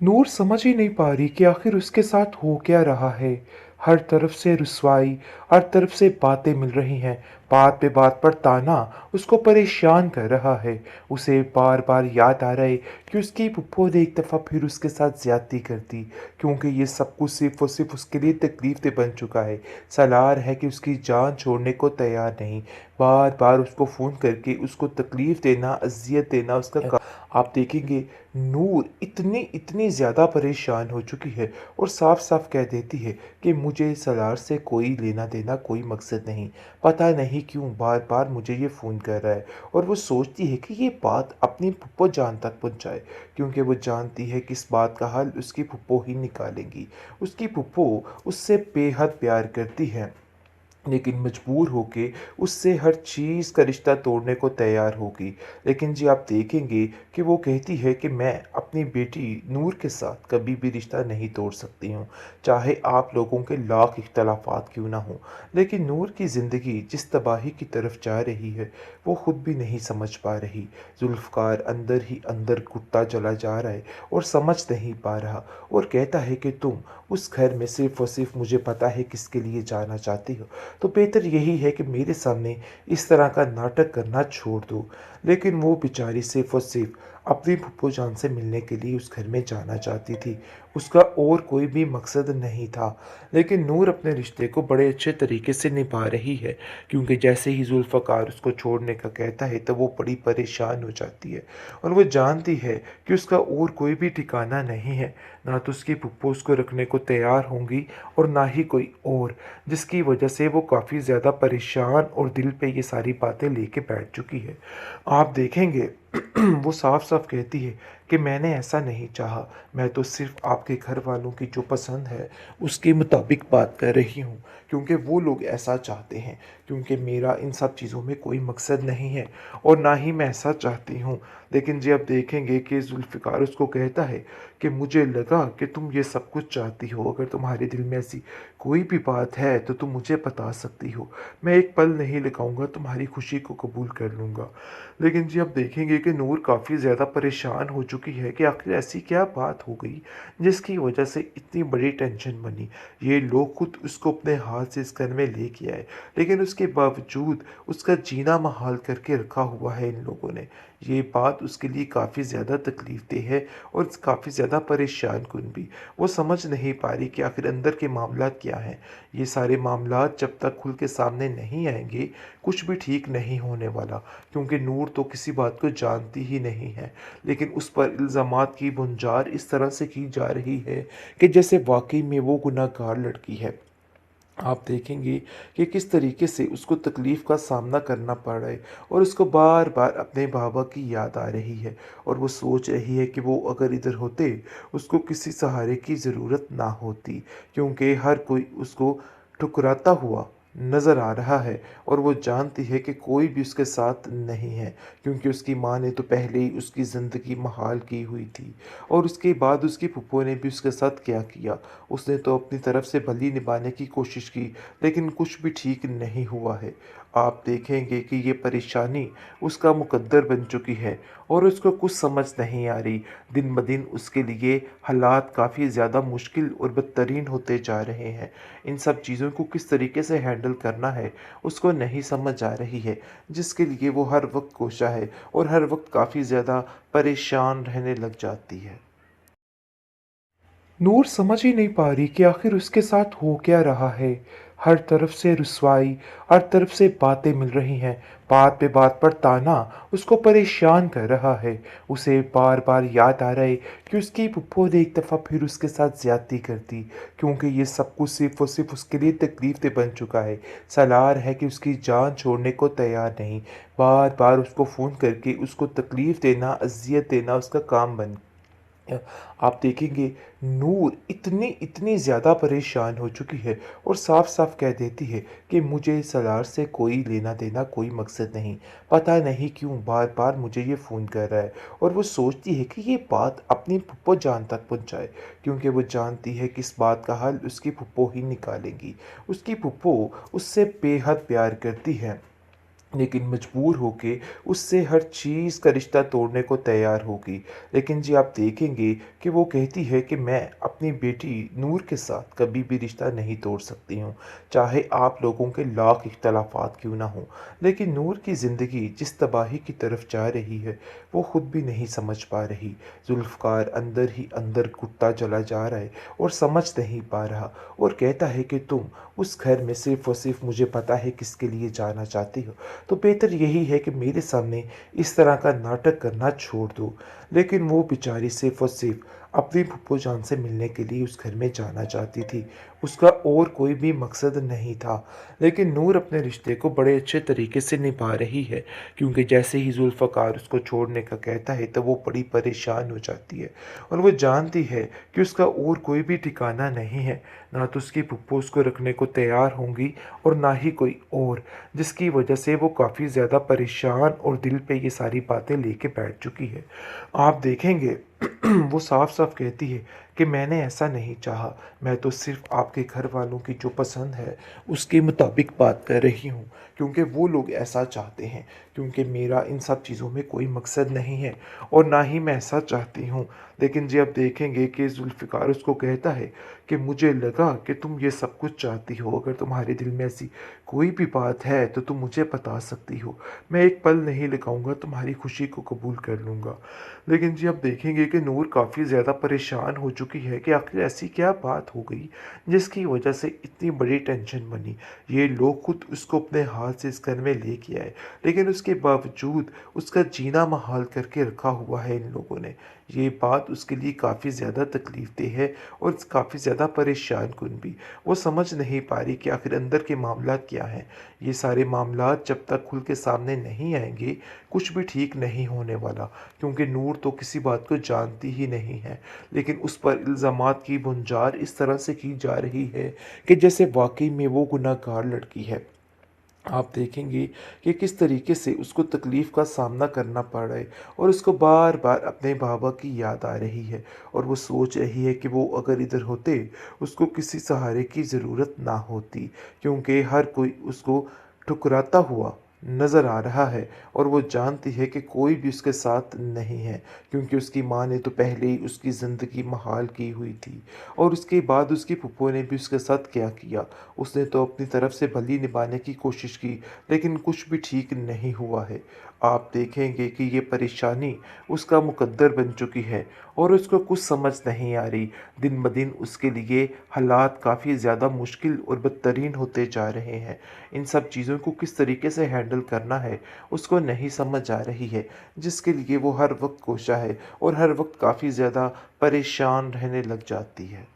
नूर समझ ही नहीं पा रही कि आखिर उसके साथ हो क्या रहा है। हर तरफ से रुसवाई, हर तरफ से बातें मिल रही हैं। बात पे बात पर ताना उसको परेशान कर रहा है। उसे बार बार याद आ रहा है कि उसकी फुप्पो ने एक दफ़ा फिर उसके साथ ज्यादती कर दी, क्योंकि ये सब कुछ सिर्फ और सिर्फ उसके लिए तकलीफ दे बन चुका है। सलार है कि उसकी जान छोड़ने को तैयार नहीं। बार बार उसको फ़ोन करके उसको तकलीफ देना, अजियत देना उसका आप देखेंगे नूर इतनी इतनी ज़्यादा परेशान हो चुकी है और साफ साफ कह देती है कि मुझे सलार से कोई लेना देना, कोई मकसद नहीं। पता नहीं क्यों बार बार मुझे ये फ़ोन कर रहा है। और वो सोचती है कि ये बात अपनी फुप्पो जान तक पहुंचाए, क्योंकि वो जानती है कि इस बात का हल उसकी फुप्पो ही निकालेंगी। उसकी फुप्पो उससे बेहद प्यार करती है, लेकिन मजबूर होके उससे हर चीज़ का रिश्ता तोड़ने को तैयार होगी। लेकिन जी आप देखेंगे कि वो कहती है कि मैं अपनी बेटी नूर के साथ कभी भी रिश्ता नहीं तोड़ सकती हूँ, चाहे आप लोगों के लाख इख्तलाफात क्यों ना हों। लेकिन नूर की ज़िंदगी जिस तबाही की तरफ जा रही है वो ख़ुद भी नहीं समझ पा रही। जुल्फ़कार अंदर ही अंदर घुटता चला जा रहा है और समझ नहीं पा रहा, और कहता है कि तुम उस घर में सिर्फ़ और सिर्फ़ मुझे पता है किसके लिए जाना चाहती हो, तो बेहतर यही है कि मेरे सामने इस तरह का नाटक करना छोड़ दो। लेकिन वो बेचारी सिर्फ़ और सिर्फ़ अपनी फूफो जान से मिलने के लिए उस घर में जाना चाहती थी। उसका और कोई भी मकसद नहीं था। लेकिन नूर अपने रिश्ते को बड़े अच्छे तरीके से निभा रही है, क्योंकि जैसे ही ज़ुल्फ़कार उसको छोड़ने का कहता है तो वो बड़ी परेशान हो जाती है। और वो जानती है कि उसका और कोई भी ठिकाना नहीं है, ना तो उसकी फूफो उसको रखने को तैयार होंगी और ना ही कोई और, जिसकी वजह से वो काफ़ी ज़्यादा परेशान और दिल पे ये सारी बातें लेके बैठ चुकी है। आप देखेंगे वो साफ-साफ कहती है कि मैंने ऐसा नहीं चाहा, मैं तो सिर्फ़ आपके घर वालों की जो पसंद है उसके मुताबिक बात कर रही हूँ, क्योंकि वो लोग ऐसा चाहते हैं, क्योंकि मेरा इन सब चीज़ों में कोई मकसद नहीं है और ना ही मैं ऐसा चाहती हूँ। लेकिन जी आप देखेंगे कि ज़ुल्फ़िकार उसको कहता है कि मुझे लगा कि तुम ये सब कुछ चाहती हो, अगर तुम्हारे दिल में ऐसी कोई भी बात है तो तुम मुझे बता सकती हो। मैं एक पल नहीं लगाऊंगा, तुम्हारी खुशी को कबूल कर लूँगा। लेकिन जी आप देखेंगे कि नूर काफ़ी ज़्यादा परेशान हो चुकी है कि आखिर ऐसी क्या बात हो गई जिसकी वजह से इतनी बड़ी टेंशन बनी। ये लोग खुद उसको अपने हाथ से इस घर में लेके आए, लेकिन उसके बावजूद उसका जीना महाल करके रखा हुआ है इन लोगों ने। ये बात उसके लिए काफ़ी ज़्यादा तकलीफ़देह है और काफ़ी ज़्यादा परेशान कुन भी। वो समझ नहीं पा रही कि आखिर अंदर के मामलात क्या हैं। ये सारे मामलात जब तक खुल के सामने नहीं आएँगे, कुछ भी ठीक नहीं होने वाला, क्योंकि नूर तो किसी बात को जानती ही नहीं है। लेकिन उस पर इल्ज़ामात की बुनजार इस तरह से की जा रही है कि जैसे वाक़ई में वो गुनहगार लड़की है। आप देखेंगे कि किस तरीके से उसको तकलीफ़ का सामना करना पड़ रहा है और उसको बार-बार अपने बाबा की याद आ रही है, और वो सोच रही है कि वो अगर इधर होते, उसको किसी सहारे की ज़रूरत ना होती, क्योंकि हर कोई उसको ठुकराता हुआ नज़र आ रहा है। और वो जानती है कि कोई भी उसके साथ नहीं है, क्योंकि उसकी माँ ने तो पहले ही उसकी ज़िंदगी महाल की हुई थी, और उसके बाद उसकी फूफो ने भी उसके साथ क्या किया। उसने तो अपनी तरफ से भली निभाने की कोशिश की, लेकिन कुछ भी ठीक नहीं हुआ है। आप देखेंगे कि ये परेशानी उसका मुकद्दर बन चुकी है और उसको कुछ समझ नहीं आ रही। दिन ब दिन उसके लिए हालात काफ़ी ज़्यादा मुश्किल और बदतरीन होते जा रहे हैं। इन सब चीज़ों को किस तरीके से हैंडल करना है उसको नहीं समझ आ रही है, जिसके लिए वो हर वक्त कोशा है और हर वक्त काफ़ी ज़्यादा परेशान रहने लग जाती है। नूर समझ ही नहीं पा रही कि आखिर उसके साथ हो क्या रहा है। हर तरफ से रुसवाई, हर तरफ से बातें मिल रही हैं। बात पे बात पर ताना उसको परेशान कर रहा है। उसे बार बार याद आ रहा है कि उसकी फुप्पो ने एक दफ़ा फिर उसके साथ ज्यादती कर दी, क्योंकि ये सब कुछ सिर्फ और सिर्फ उसके लिए तकलीफ दे बन चुका है। सलार है कि उसकी जान छोड़ने को तैयार नहीं। बार बार उसको फ़ोन करके उसको तकलीफ देना, अजियत देना उसका काम बन आप देखेंगे नूर इतनी इतनी ज़्यादा परेशान हो चुकी है और साफ साफ कह देती है कि मुझे सलार से कोई लेना देना, कोई मकसद नहीं। पता नहीं क्यों बार बार मुझे ये फ़ोन कर रहा है। और वो सोचती है कि ये बात अपनी फुप्पो जान तक पहुंचाए, क्योंकि वो जानती है कि इस बात का हल उसकी फुप्पो ही निकालेंगी। उसकी फुप्पो उससे बेहद प्यार करती है, लेकिन मजबूर होके उससे हर चीज़ का रिश्ता तोड़ने को तैयार होगी। लेकिन जी आप देखेंगे कि वो कहती है कि मैं अपनी बेटी नूर के साथ कभी भी रिश्ता नहीं तोड़ सकती हूँ, चाहे आप लोगों के लाख इख्तलाफात क्यों ना हों। लेकिन नूर की ज़िंदगी जिस तबाही की तरफ जा रही है, वो खुद भी नहीं समझ पा रही। जुल्फ़कार अंदर ही अंदर घुटता चला जा रहा है और समझ नहीं पा रहा, और कहता है कि तुम उस घर में सिर्फ़ और सिर्फ़ मुझे पता है किसके लिए जाना चाहती हो, तो बेहतर यही है कि मेरे सामने इस तरह का नाटक करना छोड़ दो। लेकिन वो बेचारी सिर्फ़ और सिर्फ़ अपनी फूफो जान से मिलने के लिए उस घर में जाना चाहती थी। उसका और कोई भी मकसद नहीं था। लेकिन नूर अपने रिश्ते को बड़े अच्छे तरीके से निभा रही है, क्योंकि जैसे ही ज़ुल्फ़कार उसको छोड़ने का कहता है तो वो बड़ी परेशान हो जाती है, और वो जानती है कि उसका और कोई भी ठिकाना नहीं है। ना तो उसकी फूफो उसको रखने को तैयार होंगी और ना ही कोई और, जिसकी वजह से वो काफ़ी ज़्यादा परेशान और दिल पे ये सारी बातें लेके बैठ चुकी है। आप देखेंगे वो साफ-साफ कहती है कि मैंने ऐसा नहीं चाहा, मैं तो सिर्फ़ आपके घर वालों की जो पसंद है उसके मुताबिक बात कर रही हूँ, क्योंकि वो लोग ऐसा चाहते हैं, क्योंकि मेरा इन सब चीज़ों में कोई मकसद नहीं है और ना ही मैं ऐसा चाहती हूँ। लेकिन जी आप देखेंगे कि ज़ुल्फ़िकार उसको कहता है कि मुझे लगा कि तुम ये सब कुछ चाहती हो, अगर तुम्हारे दिल में ऐसी कोई भी बात है तो तुम मुझे बता सकती हो। मैं एक पल नहीं लगाऊँगा, तुम्हारी खुशी को कबूल कर लूँगा। लेकिन जी आप देखेंगे कि नूर काफ़ी ज़्यादा परेशान हो चुकी है कि आखिर ऐसी क्या बात हो गई जिसकी वजह से इतनी बड़ी टेंशन बनी। ये लोग खुद उसको अपने हाथ से इस घर में लेके आए, लेकिन उसके बावजूद उसका जीना महाल करके रखा हुआ है इन लोगों ने। ये बात उसके लिए काफ़ी ज़्यादा तकलीफ़देह है और काफ़ी ज़्यादा परेशान-कुन भी। वो समझ नहीं पा रही कि आखिर अंदर के मामलात क्या हैं। ये सारे मामलात जब तक खुल के सामने नहीं आएँगे, कुछ भी ठीक नहीं होने वाला, क्योंकि नूर तो किसी बात को जानती ही नहीं है। लेकिन उस पर इल्ज़ामात की बुनचार इस तरह से की जा रही है कि जैसे वाक़ई में वो गुनहगार लड़की है। आप देखेंगे कि किस तरीके से उसको तकलीफ़ का सामना करना पड़ रहा है, और उसको बार-बार अपने बाबा की याद आ रही है, और वो सोच रही है कि वो अगर इधर होते, उसको किसी सहारे की ज़रूरत ना होती, क्योंकि हर कोई उसको ठुकराता हुआ नज़र आ रहा है, और वो जानती है कि कोई भी उसके साथ नहीं है, क्योंकि उसकी माँ ने तो पहले ही उसकी ज़िंदगी महाल की हुई थी, और उसके बाद उसकी फूफो ने भी उसके साथ क्या किया। उसने तो अपनी तरफ से भली निभाने की कोशिश की, लेकिन कुछ भी ठीक नहीं हुआ है। आप देखेंगे कि ये परेशानी उसका मुकद्दर बन चुकी है, और उसको कुछ समझ नहीं आ रही। दिन-ब-दिन उसके लिए हालात काफ़ी ज़्यादा मुश्किल और बदतरीन होते जा रहे हैं। इन सब चीज़ों को किस तरीके से हैंडल करना है, उसको नहीं समझ आ रही है, जिसके लिए वो हर वक़्त कोशा है और हर वक़्त काफ़ी ज़्यादा परेशान रहने लग जाती है।